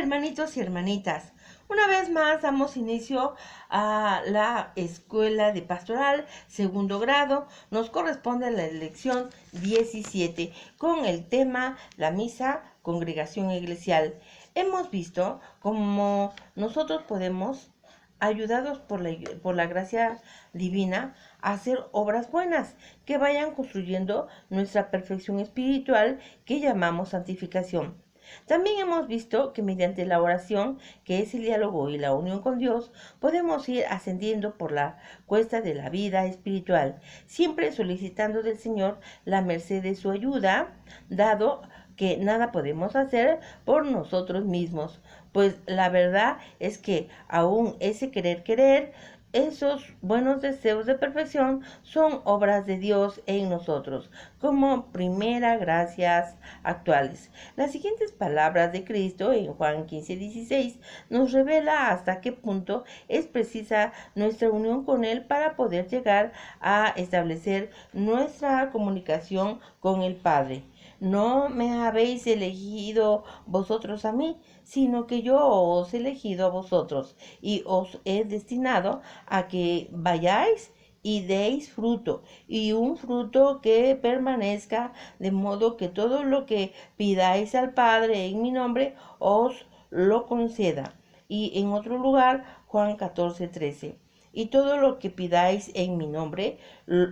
hermanitos y hermanitas. Una vez más damos inicio a la escuela de pastoral, segundo grado. Nos corresponde la lección 17 con el tema la misa, congregación eclesial. Hemos visto cómo nosotros podemos, ayudados por la gracia divina, a hacer obras buenas que vayan construyendo nuestra perfección espiritual que llamamos santificación. También hemos visto que mediante la oración, que es el diálogo y la unión con Dios, podemos ir ascendiendo por la cuesta de la vida espiritual, siempre solicitando del Señor la merced de su ayuda, dado que nada podemos hacer por nosotros mismos, pues la verdad es que aún ese querer, esos buenos deseos de perfección son obras de Dios en nosotros, como primera gracias actuales. Las siguientes palabras de Cristo en Juan 15:16 nos revela hasta qué punto es precisa nuestra unión con Él para poder llegar a establecer nuestra comunicación con el Padre. No me habéis elegido vosotros a mí, sino que yo os he elegido a vosotros y os he destinado a que vayáis y deis fruto, y un fruto que permanezca, de modo que todo lo que pidáis al Padre en mi nombre os lo conceda. Y en otro lugar, Juan 14:13. Y todo lo que pidáis en mi nombre,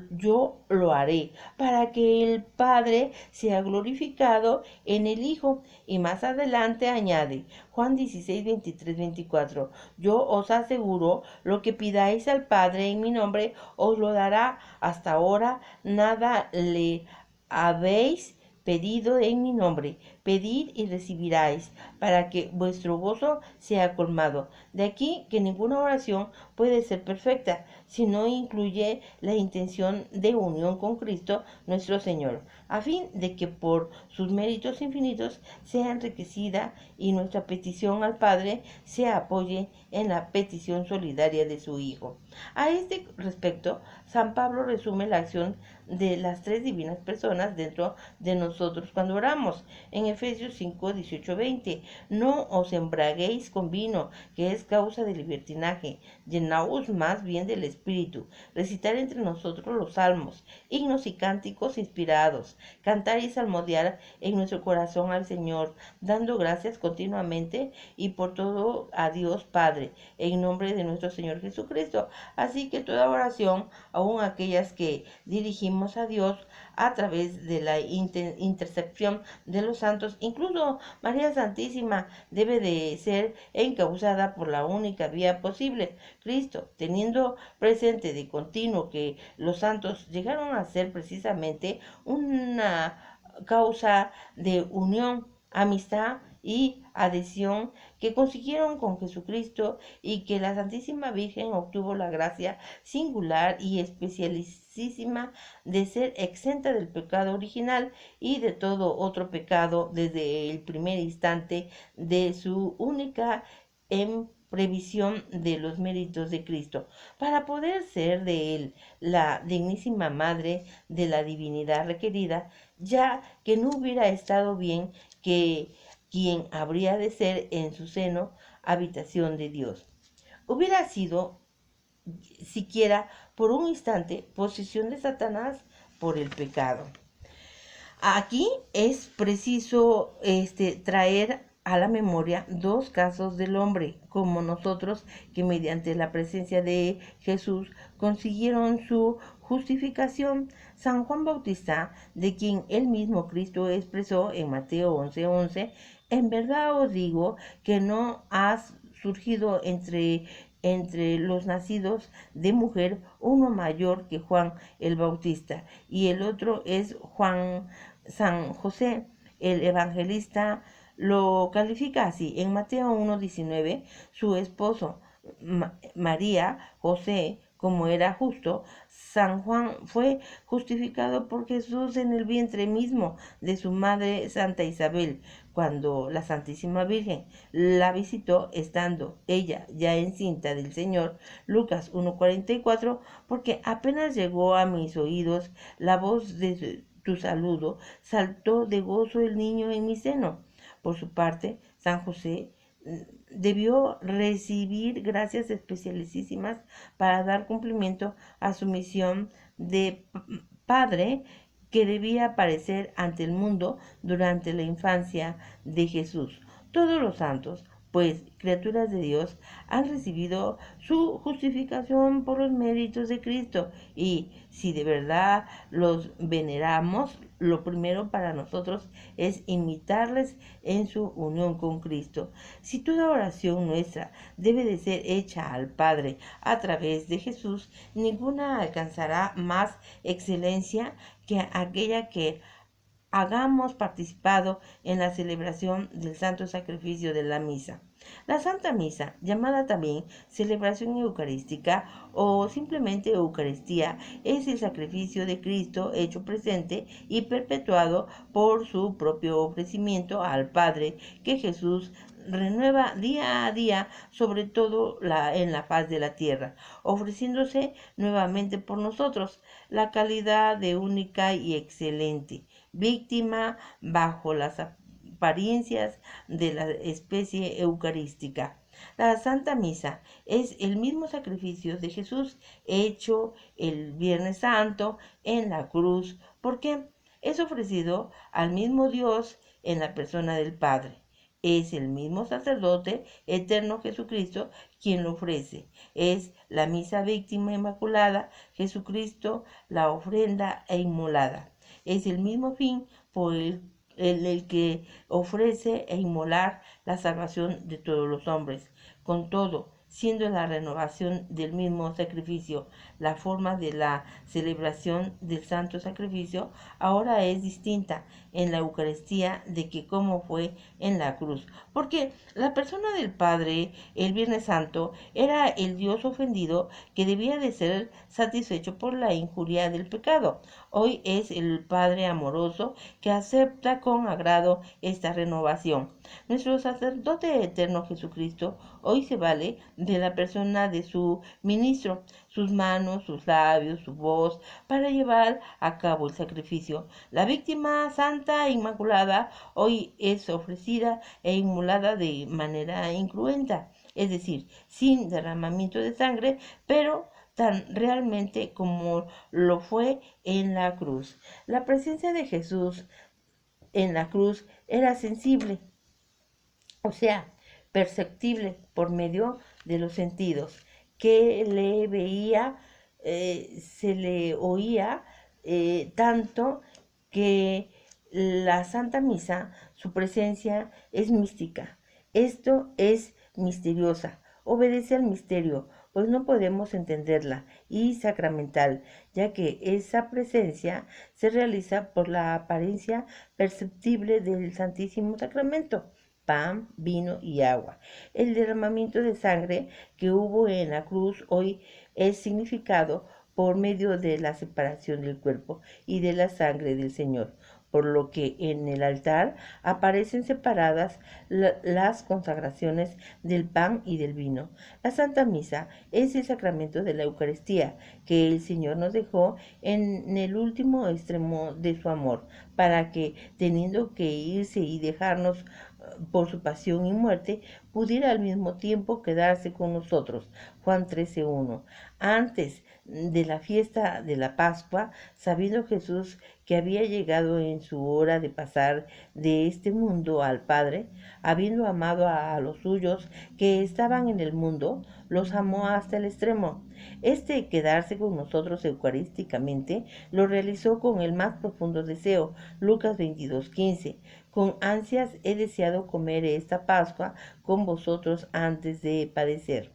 yo lo haré, para que el Padre sea glorificado en el Hijo. Y más adelante añade, Juan 16:23-24, yo os aseguro, lo que pidáis al Padre en mi nombre, os lo dará. Hasta ahora nada le habéis pedido en mi nombre. Pedid y recibiráis, para que vuestro gozo sea colmado. De aquí que ninguna oración puede ser perfecta si no incluye la intención de unión con Cristo nuestro Señor, a fin de que por sus méritos infinitos sea enriquecida y nuestra petición al Padre se apoye en la petición solidaria de su Hijo. A este respecto, San Pablo resume la acción de las tres divinas personas dentro de nosotros cuando oramos. En Efesios 5:18-20, no os embraguéis con vino, que es causa de libertinaje, llenaos más bien del Espíritu, recitar entre nosotros los salmos, himnos y cánticos inspirados, cantar y salmodiar en nuestro corazón al Señor, dando gracias continuamente y por todo a Dios Padre, en nombre de nuestro Señor Jesucristo. Así que toda oración, aun aquellas que dirigimos a Dios a través de la intercepción de los santos, incluso María Santísima, debe de ser encauzada por la única vía posible, Cristo, teniendo presente de continuo que los santos llegaron a ser precisamente una causa de unión, amistad y adhesión que consiguieron con Jesucristo, y que la Santísima Virgen obtuvo la gracia singular y especialísima de ser exenta del pecado original y de todo otro pecado desde el primer instante de su única en previsión de los méritos de Cristo, para poder ser de Él la dignísima Madre de la divinidad requerida, ya que no hubiera estado bien que quien habría de ser en su seno habitación de Dios. Hubiera sido, siquiera por un instante, posesión de Satanás por el pecado. Aquí es preciso traer a la memoria dos casos del hombre, como nosotros, que mediante la presencia de Jesús consiguieron su justificación. San Juan Bautista, de quien el mismo Cristo expresó en Mateo 11:11, en verdad os digo que no has surgido entre los nacidos de mujer uno mayor que Juan el Bautista, y el otro es San José. El evangelista lo califica así. En Mateo 1:19, su esposo María José, como era justo, San Juan fue justificado por Jesús en el vientre mismo de su madre Santa Isabel, cuando la Santísima Virgen la visitó estando ella ya encinta del Señor. Lucas 1:44, porque apenas llegó a mis oídos la voz de tu saludo, saltó de gozo el niño en mi seno. Por su parte, San José debió recibir gracias especialísimas para dar cumplimiento a su misión de padre que debía aparecer ante el mundo durante la infancia de Jesús. Todos los santos, pues criaturas de Dios, han recibido su justificación por los méritos de Cristo, y si de verdad los veneramos, lo primero para nosotros es imitarles en su unión con Cristo. Si toda oración nuestra debe de ser hecha al Padre a través de Jesús, ninguna alcanzará más excelencia que aquella que hagamos participado en la celebración del santo sacrificio de la misa. La Santa Misa, llamada también celebración eucarística o simplemente Eucaristía, es el sacrificio de Cristo hecho presente y perpetuado por su propio ofrecimiento al Padre que Jesús renueva día a día, sobre todo en la faz de la tierra, ofreciéndose nuevamente por nosotros la calidad de única y excelente víctima bajo las apariencias de la especie eucarística. La Santa Misa es el mismo sacrificio de Jesús hecho el Viernes Santo en la cruz, porque es ofrecido al mismo Dios en la persona del Padre. Es el mismo sacerdote eterno Jesucristo quien lo ofrece. Es la misa víctima inmaculada, Jesucristo la ofrenda e inmolada. Es el mismo fin por el que ofrece e inmolar la salvación de todos los hombres. Con todo, siendo la renovación del mismo sacrificio la forma de la celebración del santo sacrificio, ahora es distinta en la Eucaristía de que como fue en la cruz. Porque la persona del Padre, el Viernes Santo, era el Dios ofendido que debía de ser satisfecho por la injuria del pecado. Hoy es el Padre amoroso que acepta con agrado esta renovación. Nuestro sacerdote eterno Jesucristo hoy se vale de la persona de su ministro, sus manos, sus labios, su voz, para llevar a cabo el sacrificio. La víctima santa e inmaculada hoy es ofrecida e inmolada de manera incruenta, es decir, sin derramamiento de sangre, pero tan realmente como lo fue en la cruz. La presencia de Jesús en la cruz era sensible, o sea, perceptible por medio de los sentidos, que le veía, se le oía tanto que la Santa Misa, su presencia es mística. Esto es misteriosa, obedece al misterio, pues no podemos entenderla, y sacramental, ya que esa presencia se realiza por la apariencia perceptible del Santísimo Sacramento, pan, vino y agua. El derramamiento de sangre que hubo en la cruz hoy es significado por medio de la separación del cuerpo y de la sangre del Señor, por lo que en el altar aparecen separadas las consagraciones del pan y del vino. La Santa Misa es el sacramento de la Eucaristía que el Señor nos dejó en el último extremo de su amor, para que, teniendo que irse y dejarnos por su pasión y muerte, pudiera al mismo tiempo quedarse con nosotros. Juan 13:1. Antes de la fiesta de la Pascua, sabiendo Jesús que había llegado en su hora de pasar de este mundo al Padre, habiendo amado a los suyos que estaban en el mundo, los amó hasta el extremo. Este quedarse con nosotros eucarísticamente lo realizó con el más profundo deseo. Lucas 22:15. Con ansias he deseado comer esta Pascua con vosotros antes de padecer.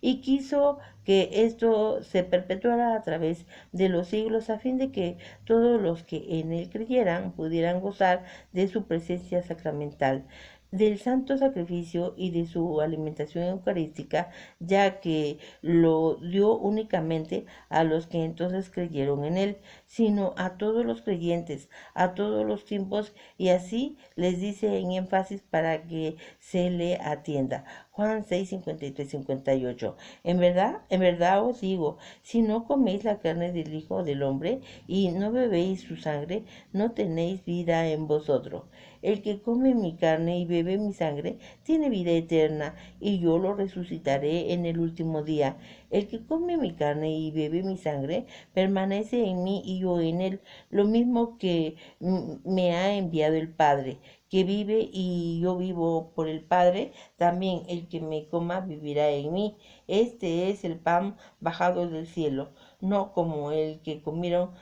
Y quiso que esto se perpetuara a través de los siglos, a fin de que todos los que en él creyeran pudieran gozar de su presencia sacramental, del santo sacrificio y de su alimentación eucarística, ya que lo dio únicamente a los que entonces creyeron en él, sino a todos los creyentes, a todos los tiempos, y así les dice en énfasis para que se le atienda. Juan 6:53-58. En verdad os digo, si no coméis la carne del Hijo del Hombre y no bebéis su sangre, no tenéis vida en vosotros. El que come mi carne y bebe mi sangre tiene vida eterna, y yo lo resucitaré en el último día. El que come mi carne y bebe mi sangre permanece en mí y yo en él, lo mismo que me ha enviado el Padre, que vive y yo vivo por el Padre, también el que me coma vivirá en mí. Este es el pan bajado del cielo, no como el que comieron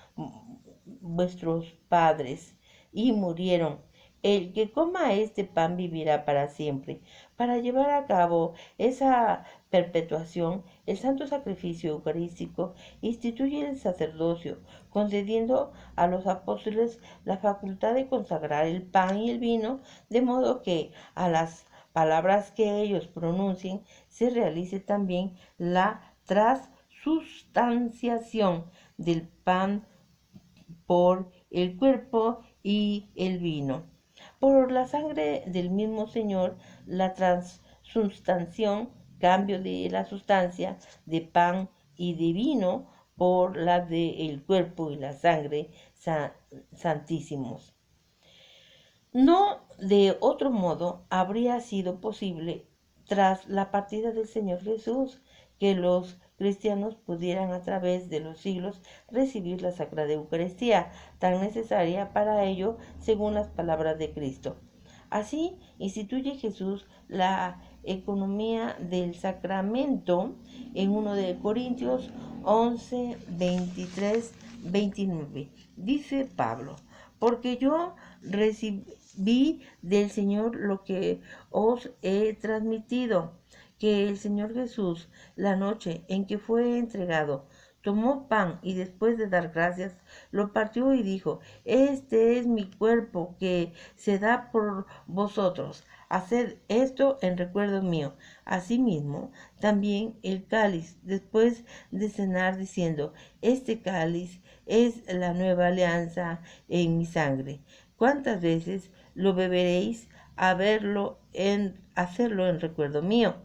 vuestros padres y murieron. El que coma este pan vivirá para siempre. Para llevar a cabo esa perpetuación, el santo sacrificio eucarístico instituye el sacerdocio, concediendo a los apóstoles la facultad de consagrar el pan y el vino, de modo que a las palabras que ellos pronuncien se realice también la transustanciación del pan por el cuerpo y el vino. Por la sangre del mismo Señor, la transustanciación, cambio de la sustancia de pan y de vino por la del cuerpo y la sangre santísimos. No de otro modo habría sido posible, tras la partida del Señor Jesús, que los cristianos pudieran a través de los siglos recibir la Sagrada Eucaristía, tan necesaria para ello según las palabras de Cristo. Así instituye Jesús la economía del sacramento en 1 de Corintios 11, 23, 29. Dice Pablo, porque yo recibí del Señor lo que os he transmitido, que el Señor Jesús, la noche en que fue entregado, tomó pan y después de dar gracias, lo partió y dijo, este es mi cuerpo que se da por vosotros. Haced esto en recuerdo mío. Asimismo, también el cáliz, después de cenar, diciendo, este cáliz es la nueva alianza en mi sangre. ¿Cuántas veces lo beberéis? Hacerlo en recuerdo mío.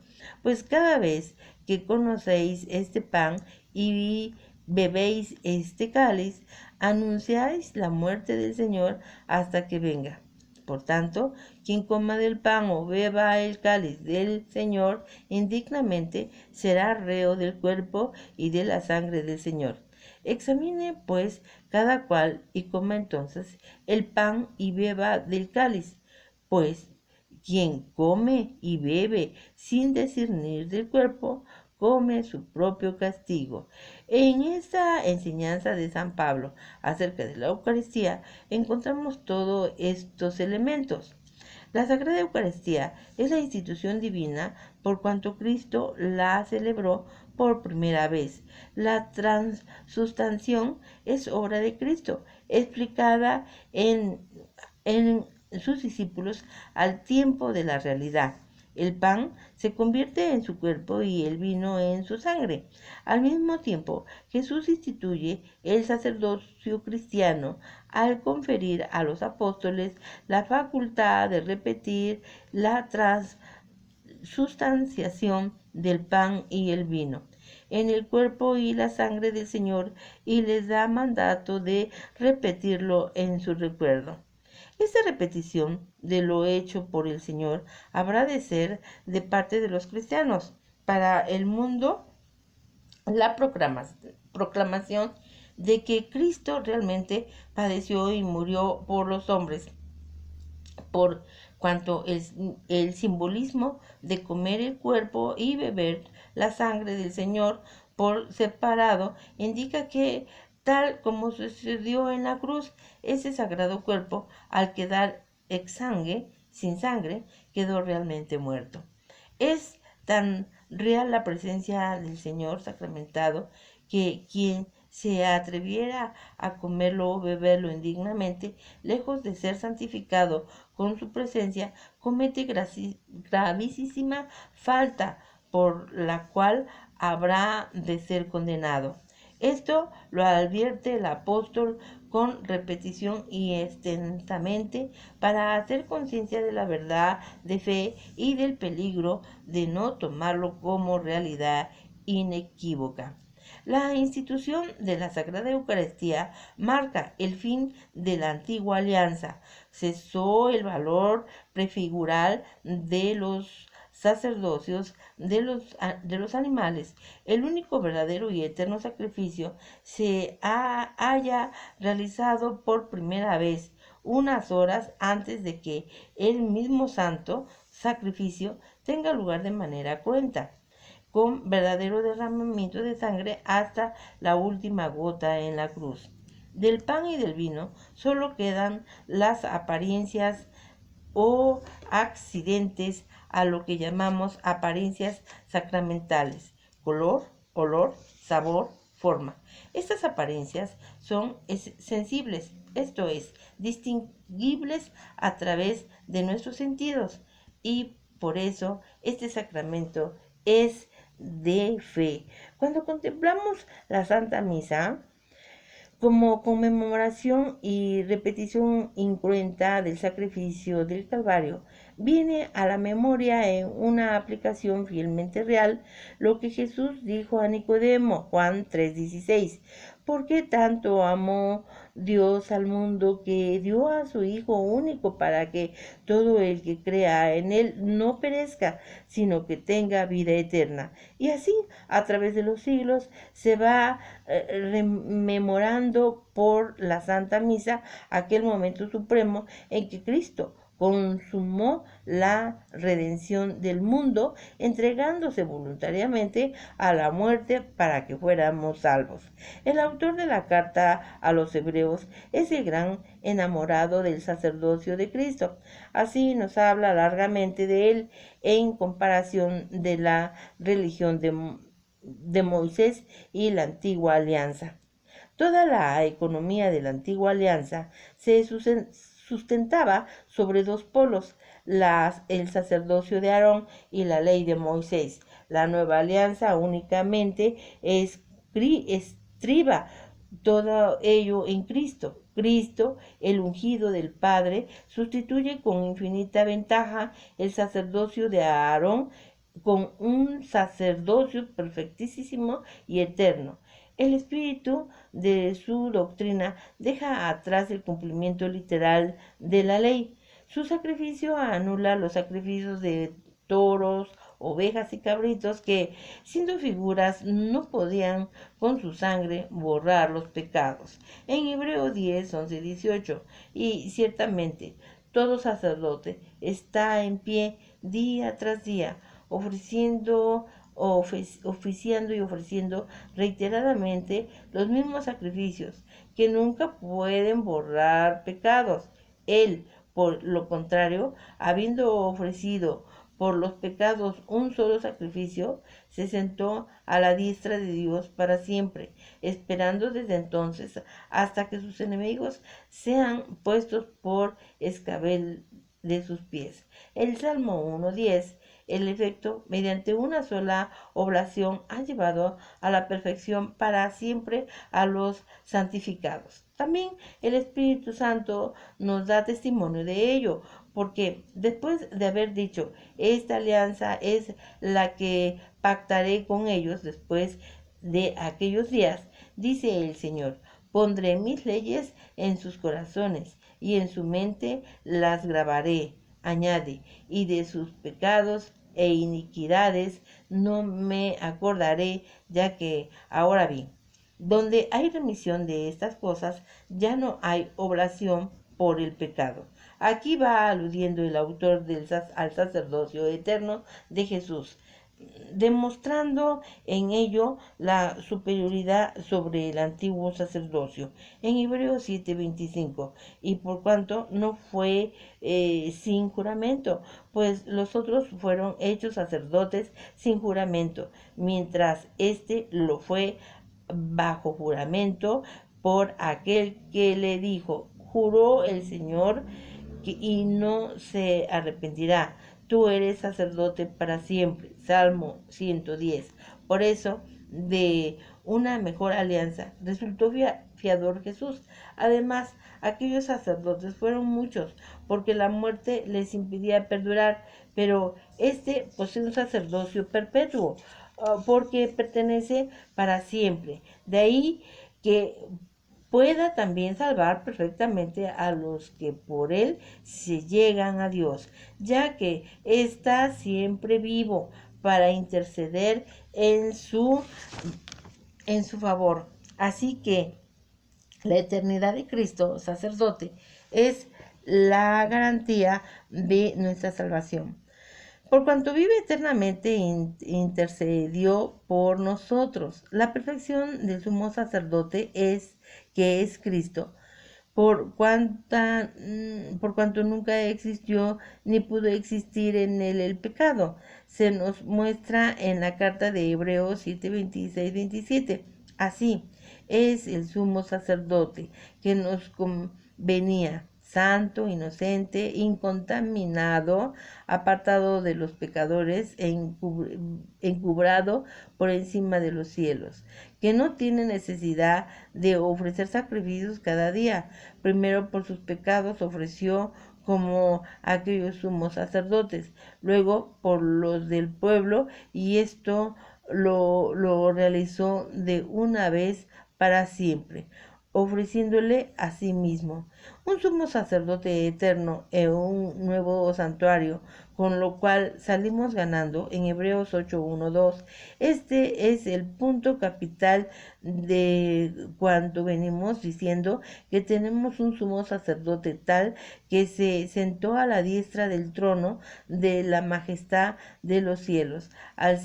Pues cada vez que conocéis este pan y bebéis este cáliz, anunciáis la muerte del Señor hasta que venga. Por tanto, quien coma del pan o beba el cáliz del Señor indignamente será reo del cuerpo y de la sangre del Señor. Examine, pues, cada cual y coma entonces el pan y beba del cáliz, pues quien come y bebe sin discernir del cuerpo, come su propio castigo. En esta enseñanza de San Pablo acerca de la Eucaristía encontramos todos estos elementos. La Sagrada Eucaristía es la institución divina por cuanto Cristo la celebró por primera vez. La transustanciación es obra de Cristo, explicada en sus discípulos al tiempo de la realidad. El pan se convierte en su cuerpo y el vino en su sangre. Al mismo tiempo, Jesús instituye el sacerdocio cristiano al conferir a los apóstoles la facultad de repetir la transustanciación del pan y el vino en el cuerpo y la sangre del Señor y les da mandato de repetirlo en su recuerdo. Esta repetición de lo hecho por el Señor habrá de ser de parte de los cristianos. Para el mundo, la proclamación de que Cristo realmente padeció y murió por los hombres, por cuanto el simbolismo de comer el cuerpo y beber la sangre del Señor por separado indica que tal como sucedió en la cruz, ese sagrado cuerpo, al quedar exsangue, sin sangre, quedó realmente muerto. Es tan real la presencia del Señor sacramentado que quien se atreviera a comerlo o beberlo indignamente, lejos de ser santificado con su presencia, comete gravísima falta por la cual habrá de ser condenado. Esto lo advierte el apóstol con repetición y extensamente para hacer conciencia de la verdad de fe y del peligro de no tomarlo como realidad inequívoca. La institución de la Sagrada Eucaristía marca el fin de la antigua alianza. cesó el valor prefigural de los sacerdocios de los animales. El único verdadero y eterno sacrificio haya realizado por primera vez unas horas antes de que el mismo santo sacrificio tenga lugar de manera cruenta, con verdadero derramamiento de sangre hasta la última gota en la cruz. Del pan y del vino solo quedan las apariencias o accidentes a lo que llamamos apariencias sacramentales: color, olor, sabor, forma. Estas apariencias son sensibles, esto es, distinguibles a través de nuestros sentidos, y por eso este sacramento es de fe. Cuando contemplamos la Santa Misa como conmemoración y repetición incruenta del sacrificio del Calvario, viene a la memoria en una aplicación fielmente real lo que Jesús dijo a Nicodemo, Juan 3:16: ¿por qué tanto amó Dios al mundo que dio a su Hijo único para que todo el que crea en Él no perezca, sino que tenga vida eterna? Y así, a través de los siglos, se va rememorando por la Santa Misa aquel momento supremo en que Cristo consumó la redención del mundo, entregándose voluntariamente a la muerte para que fuéramos salvos. El autor de la carta a los Hebreos es el gran enamorado del sacerdocio de Cristo. Así nos habla largamente de él en comparación de la religión de Moisés y la antigua alianza. Toda la economía de la antigua alianza se sustentaba sobre dos polos: el sacerdocio de Aarón y la ley de Moisés. La nueva alianza únicamente estriba todo ello en Cristo. Cristo, el ungido del Padre, sustituye con infinita ventaja el sacerdocio de Aarón con un sacerdocio perfectísimo y eterno. El espíritu de su doctrina deja atrás el cumplimiento literal de la ley. Su sacrificio anula los sacrificios de toros, ovejas y cabritos que, siendo figuras, no podían con su sangre borrar los pecados. En Hebreo 10, 11, 18. Y ciertamente todo sacerdote está en pie día tras día, oficiando y ofreciendo reiteradamente los mismos sacrificios que nunca pueden borrar pecados. Él, por lo contrario, habiendo ofrecido por los pecados un solo sacrificio, se sentó a la diestra de Dios para siempre, esperando desde entonces hasta que sus enemigos sean puestos por escabel de sus pies. El Salmo 1:10: el efecto, mediante una sola oblación, ha llevado a la perfección para siempre a los santificados. También el Espíritu Santo nos da testimonio de ello, porque después de haber dicho: esta alianza es la que pactaré con ellos después de aquellos días, dice el Señor: pondré mis leyes en sus corazones y en su mente las grabaré. Añade: y de sus pecados e iniquidades no me acordaré, ya que, ahora bien, donde hay remisión de estas cosas, ya no hay oblación por el pecado. Aquí va aludiendo el autor al sacerdocio eterno de Jesús, demostrando en ello la superioridad sobre el antiguo sacerdocio. En Hebreos 7:25: y por cuanto no fue sin juramento, pues los otros fueron hechos sacerdotes sin juramento, mientras éste lo fue bajo juramento por aquel que le dijo: juró el Señor y no se arrepentirá, tú eres sacerdote para siempre. Salmo 110. Por eso, de una mejor alianza resultó fiador Jesús. Además, aquellos sacerdotes fueron muchos, porque la muerte les impedía perdurar, pero este posee un sacerdocio perpetuo, porque pertenece para siempre. De ahí que pueda también salvar perfectamente a los que por él se llegan a Dios, ya que está siempre vivo para interceder en su favor. Así que la eternidad de Cristo, sacerdote, es la garantía de nuestra salvación. Por cuanto vive eternamente, intercedió por nosotros. La perfección del sumo sacerdote es que es Cristo, por cuanto nunca existió ni pudo existir en él el pecado. Se nos muestra en la carta de Hebreos 7, 26, 27. Así es el sumo sacerdote que nos convenía, santo, inocente, incontaminado, apartado de los pecadores e encubrado por encima de los cielos, que no tiene necesidad de ofrecer sacrificios cada día. Primero por sus pecados ofreció como aquellos sumos sacerdotes, luego por los del pueblo, y esto lo realizó de una vez para siempre, ofreciéndole a sí mismo un sumo sacerdote eterno en un nuevo santuario, con lo cual salimos ganando en Hebreos 8, 1, 2. Este es el punto capital de cuando venimos diciendo que tenemos un sumo sacerdote tal que se sentó a la diestra del trono de la majestad de los cielos, al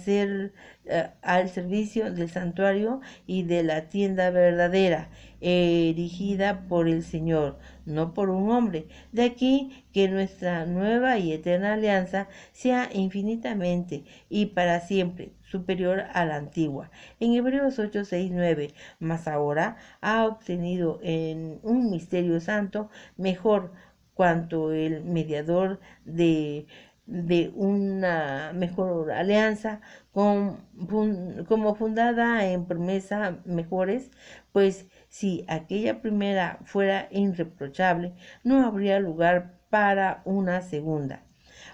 servicio del santuario y de la tienda verdadera, erigida por el Señor, no por un hombre. De aquí que nuestra nueva y eterna alianza sea infinitamente y para siempre superior a la antigua. En Hebreos 8, 6, 9, mas ahora ha obtenido en un misterio santo mejor, cuanto el mediador de una mejor alianza como fundada en promesas mejores, pues si aquella primera fuera irreprochable, no habría lugar para una segunda.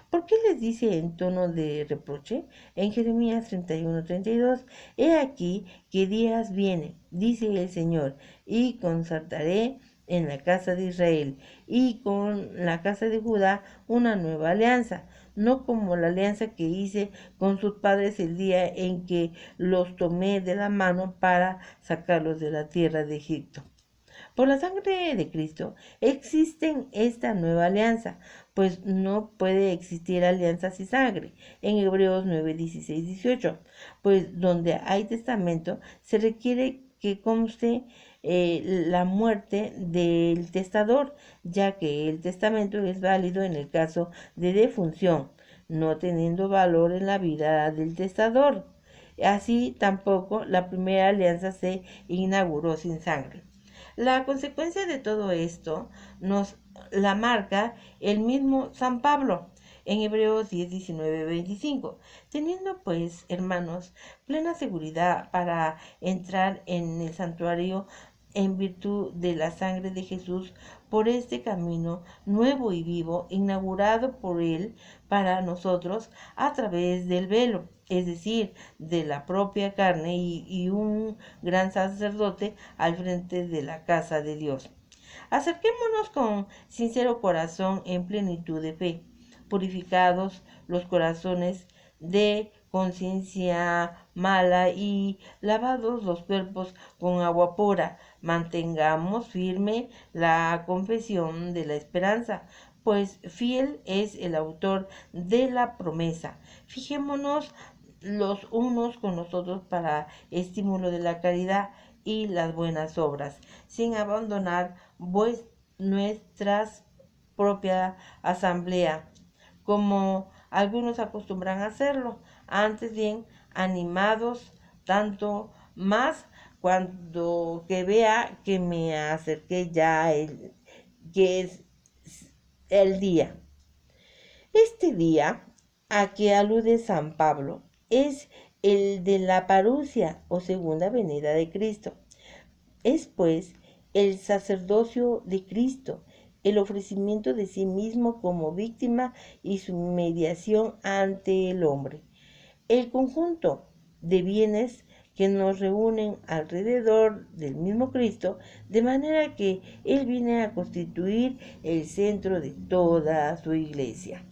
¿Por qué les dice en tono de reproche? En Jeremías 31:32, he aquí que días viene, dice el Señor, y concertaré en la casa de Israel y con la casa de Judá una nueva alianza, no como la alianza que hice con sus padres el día en que los tomé de la mano para sacarlos de la tierra de Egipto. Por la sangre de Cristo existe esta nueva alianza, pues no puede existir alianza sin sangre. En Hebreos 9, 16, 18, pues donde hay testamento se requiere que conste la muerte del testador, ya que el testamento es válido en el caso de defunción, no teniendo valor en la vida del testador. Así tampoco la primera alianza se inauguró sin sangre. La consecuencia de todo esto nos la marca el mismo San Pablo en Hebreos 10, 19, 25. Teniendo pues, hermanos, plena seguridad para entrar en el santuario en virtud de la sangre de Jesús, por este camino nuevo y vivo, inaugurado por Él para nosotros a través del velo, es decir, de la propia carne y un gran sacerdote al frente de la casa de Dios. Acerquémonos con sincero corazón en plenitud de fe, purificados los corazones de conciencia mala y lavados los cuerpos con agua pura. Mantengamos firme la confesión de la esperanza, pues fiel es el autor de la promesa. Fijémonos los unos con los otros para estímulo de la caridad y las buenas obras, sin abandonar nuestras propia asamblea, como algunos acostumbran a hacerlo, antes bien animados tanto más cuando que vea que me acerqué ya que es el día. Este día a que alude San Pablo es el de la parucia o segunda venida de Cristo. Es pues el sacerdocio de Cristo, el ofrecimiento de sí mismo como víctima y su mediación ante el hombre. El conjunto de bienes que nos reúnen alrededor del mismo Cristo, de manera que Él viene a constituir el centro de toda su iglesia.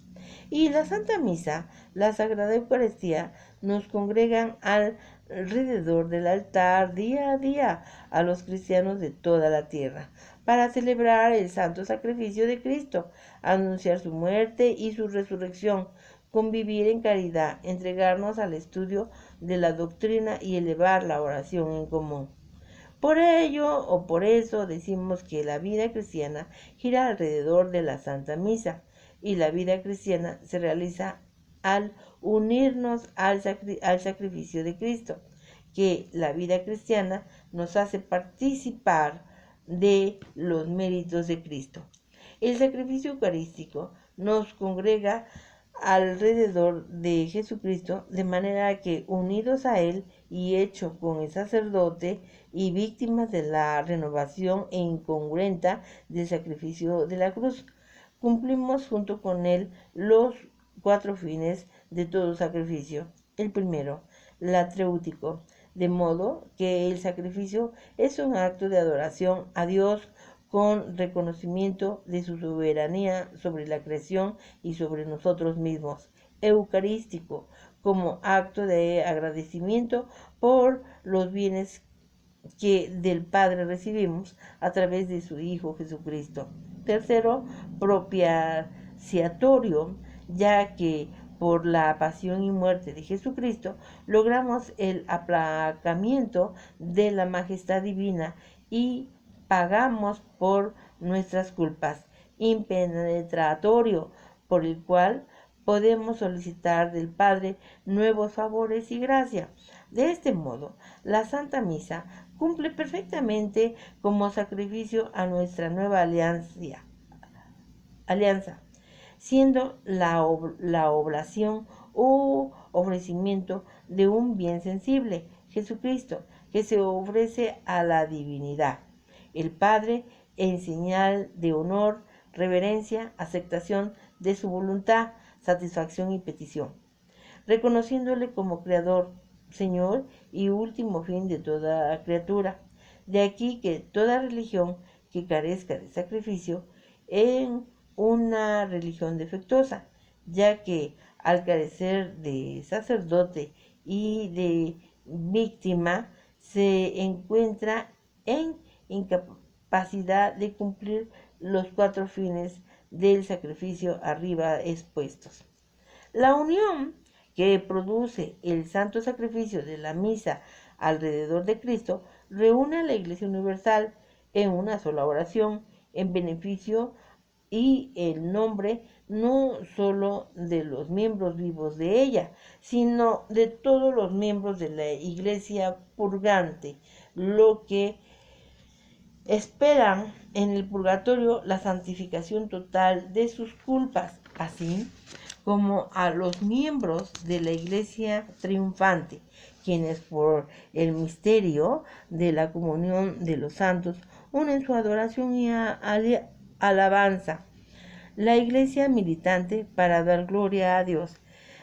Y la Santa Misa, la Sagrada Eucaristía, nos congregan alrededor del altar día a día a los cristianos de toda la tierra, para celebrar el santo sacrificio de Cristo, anunciar su muerte y su resurrección, convivir en caridad, entregarnos al estudio de la doctrina y elevar la oración en común. Por ello o por eso decimos que la vida cristiana gira alrededor de la Santa Misa, y la vida cristiana se realiza al unirnos al sacrificio de Cristo, que la vida cristiana nos hace participar de los méritos de Cristo. El sacrificio eucarístico nos congrega alrededor de Jesucristo, de manera que unidos a Él y hecho con el sacerdote y víctimas de la renovación e incongruenta del sacrificio de la cruz, cumplimos junto con Él los 4 fines de todo sacrificio. El primero, latréutico, de modo que el sacrificio es un acto de adoración a Dios con reconocimiento de su soberanía sobre la creación y sobre nosotros mismos. Eucarístico, como acto de agradecimiento por los bienes que del Padre recibimos a través de su Hijo Jesucristo. Tercero, propiciatorio, ya que por la pasión y muerte de Jesucristo logramos el aplacamiento de la majestad divina y pagamos por nuestras culpas. Impenetratorio, por el cual podemos solicitar del Padre nuevos favores y gracia. De este modo, la Santa Misa cumple perfectamente como sacrificio a nuestra nueva alianza, siendo la oblación u ofrecimiento de un bien sensible, Jesucristo, que se ofrece a la divinidad, el Padre, en señal de honor, reverencia, aceptación de su voluntad, satisfacción y petición, reconociéndole como Creador, Señor y último fin de toda criatura. De aquí que toda religión que carezca de sacrificio es una religión defectuosa, ya que al carecer de sacerdote y de víctima, se encuentra en incapacidad de cumplir los 4 fines del sacrificio arriba expuestos. La unión que produce el santo sacrificio de la misa alrededor de Cristo reúne a la Iglesia Universal en una sola oración en beneficio y el nombre no solo de los miembros vivos de ella, sino de todos los miembros de la Iglesia purgante, lo que esperan en el purgatorio la santificación total de sus culpas, así como a los miembros de la Iglesia triunfante, quienes por el misterio de la comunión de los santos unen su adoración y alabanza. La Iglesia militante para dar gloria a Dios.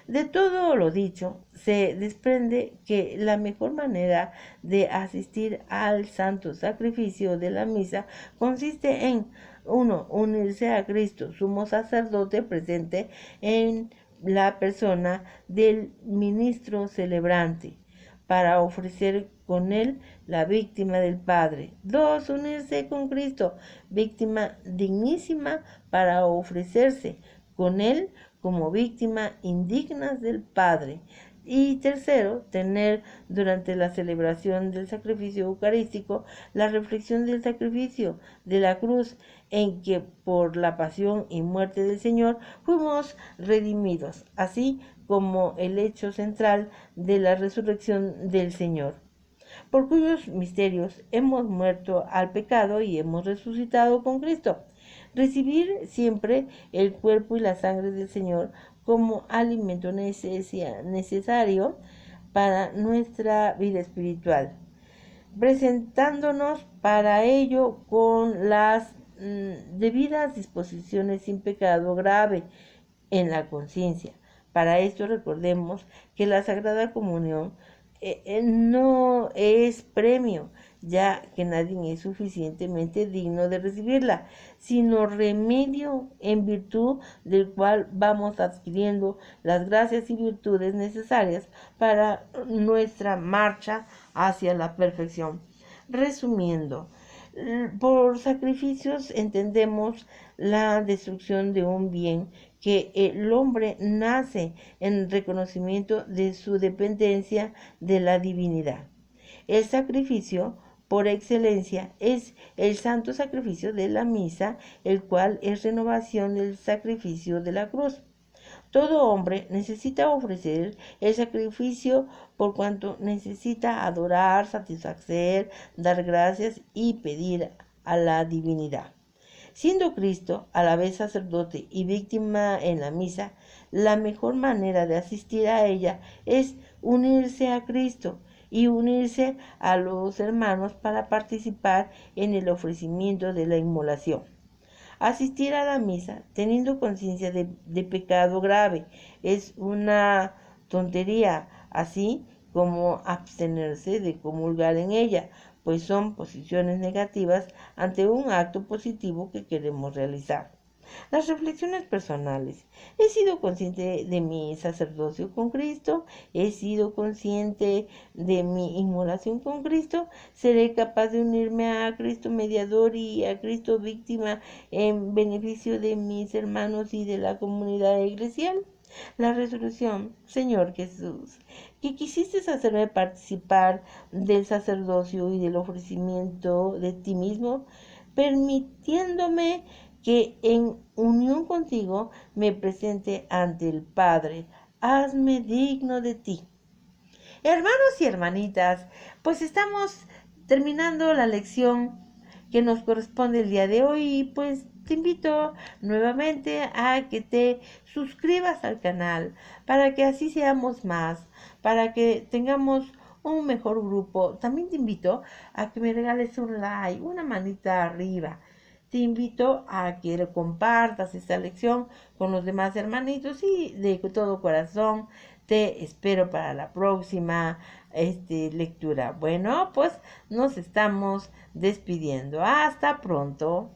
De todo lo dicho, se desprende que la mejor manera de asistir al santo sacrificio de la misa consiste en 1. Unirse a Cristo, sumo sacerdote presente en la persona del ministro celebrante, para ofrecer con él la víctima del Padre. 2. Unirse con Cristo, víctima dignísima, para ofrecerse con él como víctima indignas del Padre. Y tercero, tener durante la celebración del sacrificio eucarístico la reflexión del sacrificio de la cruz, en que por la pasión y muerte del Señor fuimos redimidos, así como el hecho central de la resurrección del Señor, por cuyos misterios hemos muerto al pecado y hemos resucitado con Cristo. Recibir siempre el cuerpo y la sangre del Señor como alimento necesario para nuestra vida espiritual, presentándonos para ello con las debidas disposiciones sin pecado grave en la conciencia. Para esto recordemos que la Sagrada Comunión no es premio, ya que nadie es suficientemente digno de recibirla, sino remedio en virtud del cual vamos adquiriendo las gracias y virtudes necesarias para nuestra marcha hacia la perfección. Resumiendo, por sacrificios entendemos la destrucción de un bien que el hombre nace en reconocimiento de su dependencia de la divinidad. El sacrificio por excelencia es el santo sacrificio de la misa, el cual es renovación del sacrificio de la cruz. Todo hombre necesita ofrecer el sacrificio por cuanto necesita adorar, satisfacer, dar gracias y pedir a la divinidad. Siendo Cristo a la vez sacerdote y víctima en la misa, la mejor manera de asistir a ella es unirse a Cristo y unirse a los hermanos para participar en el ofrecimiento de la inmolación. Asistir a la misa teniendo conciencia de pecado grave es una tontería, así como abstenerse de comulgar en ella, pues son posiciones negativas ante un acto positivo que queremos realizar. Las reflexiones personales. He sido consciente de mi sacerdocio con Cristo, he sido consciente de mi inmolación con Cristo, seré capaz de unirme a Cristo mediador y a Cristo víctima en beneficio de mis hermanos y de la comunidad eclesial. La resolución, Señor Jesús, que quisiste hacerme participar del sacerdocio y del ofrecimiento de ti mismo, permitiéndome que en unión contigo me presente ante el Padre. Hazme digno de ti. Hermanos y hermanitas, pues estamos terminando la lección que nos corresponde el día de hoy y pues te invito nuevamente a que te suscribas al canal para que así seamos más, para que tengamos un mejor grupo. También te invito a que me regales un like, una manita arriba. Te invito a que compartas esta lección con los demás hermanitos y de todo corazón te espero para la próxima lectura. Bueno, pues nos estamos despidiendo. Hasta pronto.